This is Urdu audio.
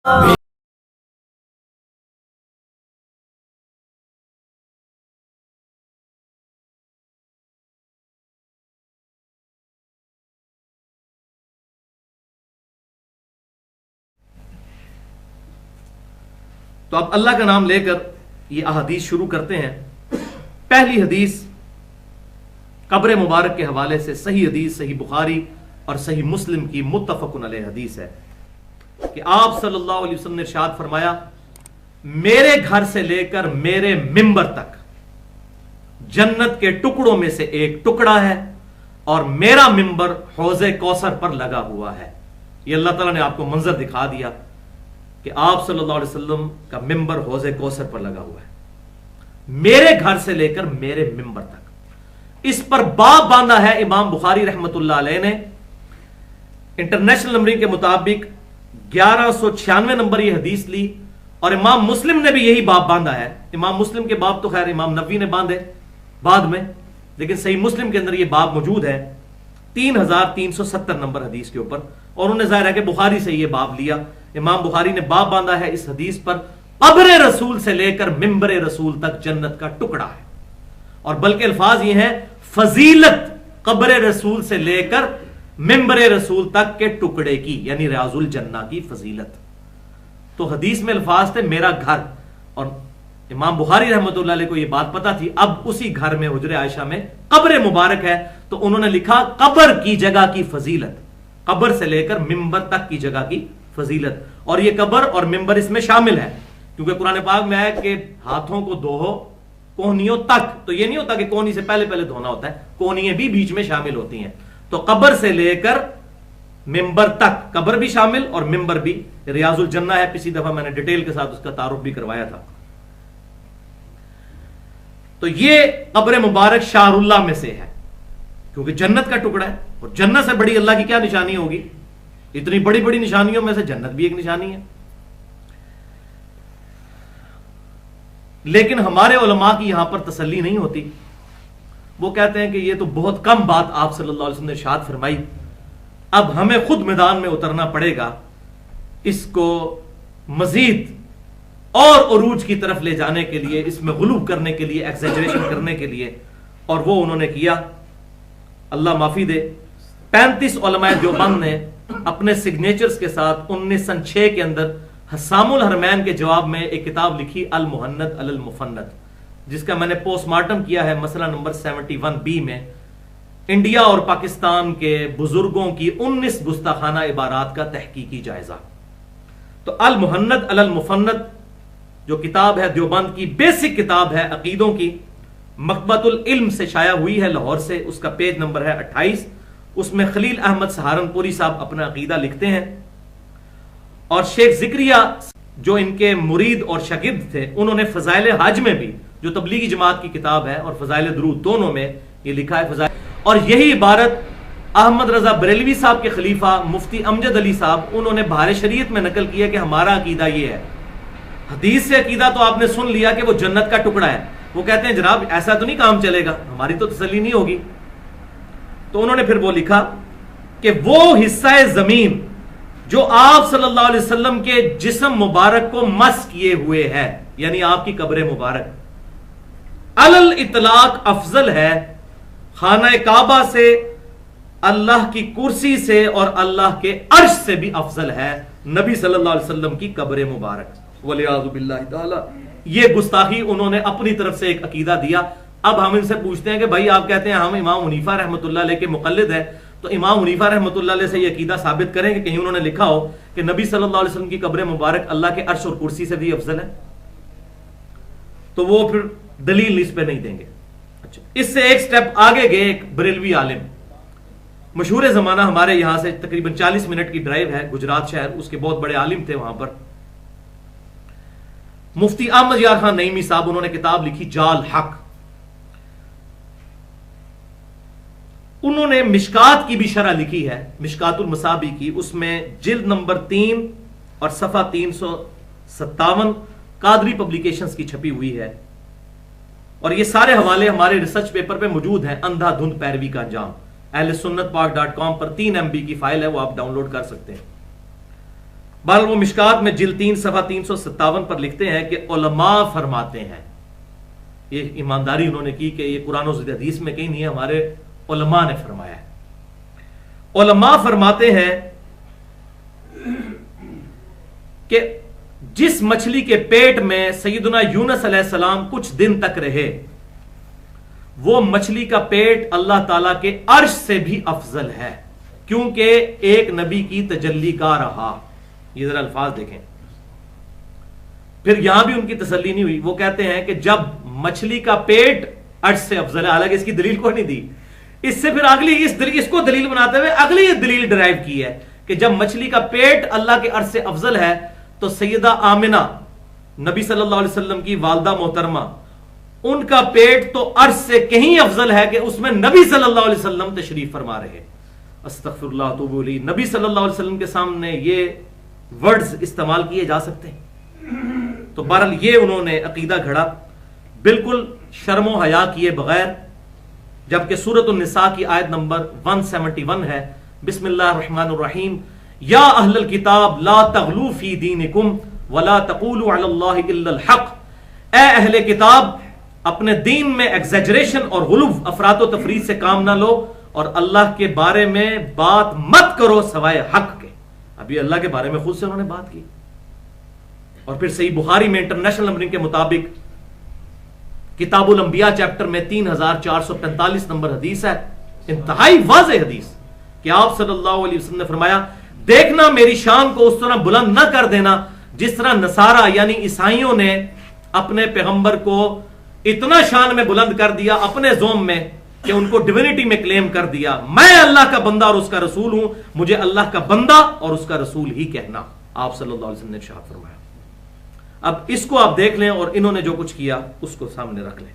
تو اب اللہ کا نام لے کر یہ احادیث شروع کرتے ہیں. پہلی حدیث قبر مبارک کے حوالے سے صحیح حدیث صحیح بخاری اور صحیح مسلم کی متفق علیہ حدیث ہے کہ آپ صلی اللہ علیہ وسلم نے ارشاد فرمایا میرے گھر سے لے کر میرے ممبر تک جنت کے ٹکڑوں میں سے ایک ٹکڑا ہے اور میرا ممبر حوض کوثر پر لگا ہوا ہے. یہ اللہ تعالیٰ نے آپ کو منظر دکھا دیا کہ آپ صلی اللہ علیہ وسلم کا ممبر حوض کوثر پر لگا ہوا ہے میرے گھر سے لے کر میرے ممبر تک. اس پر باب باندھا ہے امام بخاری رحمت اللہ علیہ نے انٹرنیشنل نمبرنگ کے مطابق 1196 نمبر یہ حدیث لی, اور امام مسلم نے بھی یہی باب باندھا ہے. امام مسلم کے باب تو خیر امام نووی نے باندھے بعد میں, لیکن صحیح مسلم کے اندر یہ باب موجود ہے 3370 نمبر حدیث کے اوپر, اور انہوں نے ظاہر ہے کہ بخاری سے یہ باب لیا. امام بخاری نے باب باندھا ہے اس حدیث پر قبر رسول سے لے کر ممبر رسول تک جنت کا ٹکڑا ہے, اور بلکہ الفاظ یہ ہیں فضیلت قبر رسول سے لے کر ممبر رسول تک کے ٹکڑے کی, یعنی ریاض الجنہ کی فضیلت. تو حدیث میں الفاظ تھے میرا گھر, اور امام بخاری رحمۃ اللہ علیہ کو یہ بات پتا تھی. اب اسی گھر میں حجر عائشہ میں قبر مبارک ہے, تو انہوں نے لکھا قبر کی جگہ کی فضیلت, قبر سے لے کر ممبر تک کی جگہ کی فضیلت. اور یہ قبر اور ممبر اس میں شامل ہے, کیونکہ قرآن پاک میں ہے کہ ہاتھوں کو دھو کوہنیوں تک, تو یہ نہیں ہوتا کہ کوہنی سے پہلے دھونا ہوتا ہے, کوہنیاں بھی بیچ میں شامل ہوتی ہیں. تو قبر سے لے کر ممبر تک قبر بھی شامل اور ممبر بھی ریاض الجنہ ہے. پچھلی دفعہ میں نے ڈیٹیل کے ساتھ اس کا تعارف بھی کروایا تھا. تو یہ قبر مبارک شاہ اللہ میں سے ہے, کیونکہ جنت کا ٹکڑا ہے, اور جنت سے بڑی اللہ کی کیا نشانی ہوگی؟ اتنی بڑی بڑی نشانیوں میں سے جنت بھی ایک نشانی ہے. لیکن ہمارے علماء کی یہاں پر تسلی نہیں ہوتی. وہ کہتے ہیں کہ یہ تو بہت کم بات آپ صلی اللہ علیہ وسلم نے ارشاد فرمائی, اب ہمیں خود میدان میں اترنا پڑے گا اس کو مزید اور عروج کی طرف لے جانے کے لیے, اس میں غلو کرنے کے لیے, ایگزیجریشن کرنے کے لیے. اور وہ انہوں نے کیا, اللہ معافی دے. 35 علماء دیوبند نے اپنے سگنیچرز کے ساتھ 1906 کے اندر حسام الحرمین کے جواب میں ایک کتاب لکھی المحند علی المفند, جس کا میں نے پوسٹ مارٹم کیا ہے مسئلہ نمبر 71B میں. انڈیا اور پاکستان کے بزرگوں کی 19 گستاخانہ عبارات کا تحقیقی جائزہ. تو المحند علی المفند جو کتاب ہے دیوبند کی بیسک کتاب ہے عقیدوں کی, مکتبۃ العلم سے شائع ہوئی ہے لاہور سے, اس کا پیج نمبر ہے 28. اس میں خلیل احمد سہارنپوری صاحب اپنا عقیدہ لکھتے ہیں, اور شیخ ذکریہ جو ان کے مرید اور شاگرد تھے انہوں نے فضائل حج میں بھی, جو تبلیغی جماعت کی کتاب ہے, اور فضائل درود دونوں میں یہ لکھا ہے فضائل. اور یہی عبارت احمد رضا بریلوی صاحب کے خلیفہ مفتی امجد علی صاحب انہوں نے بہار شریعت میں نقل کیا کہ ہمارا عقیدہ یہ ہے. حدیث سے عقیدہ تو آپ نے سن لیا کہ وہ جنت کا ٹکڑا ہے. وہ کہتے ہیں جناب ایسا تو نہیں کام چلے گا, ہماری تو تسلی نہیں ہوگی. تو انہوں نے پھر وہ لکھا کہ وہ حصہ زمین جو آپ صلی اللہ علیہ وسلم کے جسم مبارک کو مس کیے ہوئے ہے, یعنی آپ کی قبر مبارک, علل اطلاق افضل ہے خانہ کعبہ سے, اللہ کی کرسی سے, اور اللہ کے عرش سے بھی افضل ہے نبی صلی اللہ علیہ وسلم کی قبر مبارک. والعیاذ باللہ تعالی. یہ گستاخی انہوں نے اپنی طرف سے ایک عقیدہ دیا. اب ہم ان سے پوچھتے ہیں کہ بھائی آپ کہتے ہیں ہم امام حنیفہ رحمۃ اللہ علیہ کے مقلد ہیں, تو امام حنیفہ رحمۃ اللہ علیہ سے یہ عقیدہ ثابت کریں کہ کہیں انہوں نے لکھا ہو کہ نبی صلی اللہ علیہ وسلم کی قبر مبارک اللہ کے عرش اور کرسی سے بھی افضل ہے. تو وہ پھر دلیل اس پہ نہیں دیں گے. اچھا, اس سے ایک سٹیپ آگے گئے ایک بریلوی عالم, مشہور زمانہ ہمارے یہاں سے تقریباً 40 منٹ کی ڈرائیو ہے, گجرات شہر, اس کے بہت بڑے عالم تھے وہاں پر, مفتی احمد یار خان نعیمی صاحب. انہوں نے کتاب لکھی جال حق. انہوں نے مشکات کی بھی شرح لکھی ہے, مشکات المصابی کی, اس میں جلد نمبر 3 اور صفحہ 357 قادری پبلیکیشنز کی چھپی ہوئی ہے. اور یہ سارے حوالے ہمارے ریسرچ پیپر پہ موجود ہیں, اندھا دھند پیروی کا انجام. اہل سنت پاک .com پر 3 MB کی فائل ہے, وہ آپ ڈاؤن لوڈ کر سکتے ہیں. بہرحال وہ مشکات میں جلد 3 صفحہ 357 پر لکھتے ہیں کہ علماء فرماتے ہیں، یہ ایمانداری انہوں نے کی کہ یہ قرآن و حدیث میں کہیں نہیں ہے، ہمارے علماء نے فرمایا ہے۔ علماء فرماتے ہیں کہ جس مچھلی کے پیٹ میں سیدنا یونس علیہ السلام کچھ دن تک رہے، وہ مچھلی کا پیٹ اللہ تعالیٰ کے عرش سے بھی افضل ہے، کیونکہ ایک نبی کی تجلی کا رہا۔ یہ ذرا الفاظ دیکھیں، پھر یہاں بھی ان کی تسلی نہیں ہوئی، وہ کہتے ہیں کہ جب مچھلی کا پیٹ عرش سے افضل ہے، حالانکہ اس کی دلیل کوئی نہیں دی، اس سے پھر اگلی اس کو دلیل بناتے ہوئے اگلی دلیل ڈرائیو کی ہے کہ جب مچھلی کا پیٹ اللہ کے عرش سے افضل ہے تو سیدہ آمنہ نبی صلی اللہ علیہ وسلم کی والدہ محترمہ، ان کا پیٹ تو عرش سے کہیں افضل ہے کہ اس میں نبی صلی اللہ علیہ وسلم تشریف فرما رہے۔ استغفر اللہ توبوا الیہ، نبی صلی اللہ علیہ وسلم کے سامنے یہ ورڈز استعمال کیے جا سکتے ہیں؟ تو بہرحال یہ انہوں نے عقیدہ گھڑا بالکل شرم و حیا کیے بغیر، جبکہ سورۃ النساء کی آیت نمبر 171 ہے، بسم اللہ الرحمن الرحیم، یا اہل الکتاب لا تغلوا فی دینکم ولا تقولوا علی اللہ الا الحق، اے اہل کتاب اپنے دین میں ایگزیجریشن اور غلو، افراط و تفریط سے کام نہ لو، اور اللہ کے بارے میں بات مت کرو سوائے حق کے۔ ابھی اللہ کے بارے میں خود سے انہوں نے بات کی، اور پھر صحیح بخاری میں انٹرنیشنل نمبرنگ کے مطابق کتاب الانبیاء چیپٹر میں 3445 نمبر حدیث ہے، انتہائی واضح حدیث، کہ آپ صلی اللہ علیہ وسلم نے فرمایا، دیکھنا میری شان کو اس طرح بلند نہ کر دینا جس طرح نصارہ یعنی عیسائیوں نے اپنے پیغمبر کو اتنا شان میں بلند کر دیا اپنے زوم میں کہ ان کو ڈیوینٹی میں کلیم کر دیا، میں اللہ کا بندہ اور اس کا رسول ہوں، مجھے اللہ کا بندہ اور اس کا رسول ہی کہنا، آپ صلی اللہ علیہ وسلم نے ارشاد فرمایا۔ اب اس کو آپ دیکھ لیں اور انہوں نے جو کچھ کیا اس کو سامنے رکھ لیں۔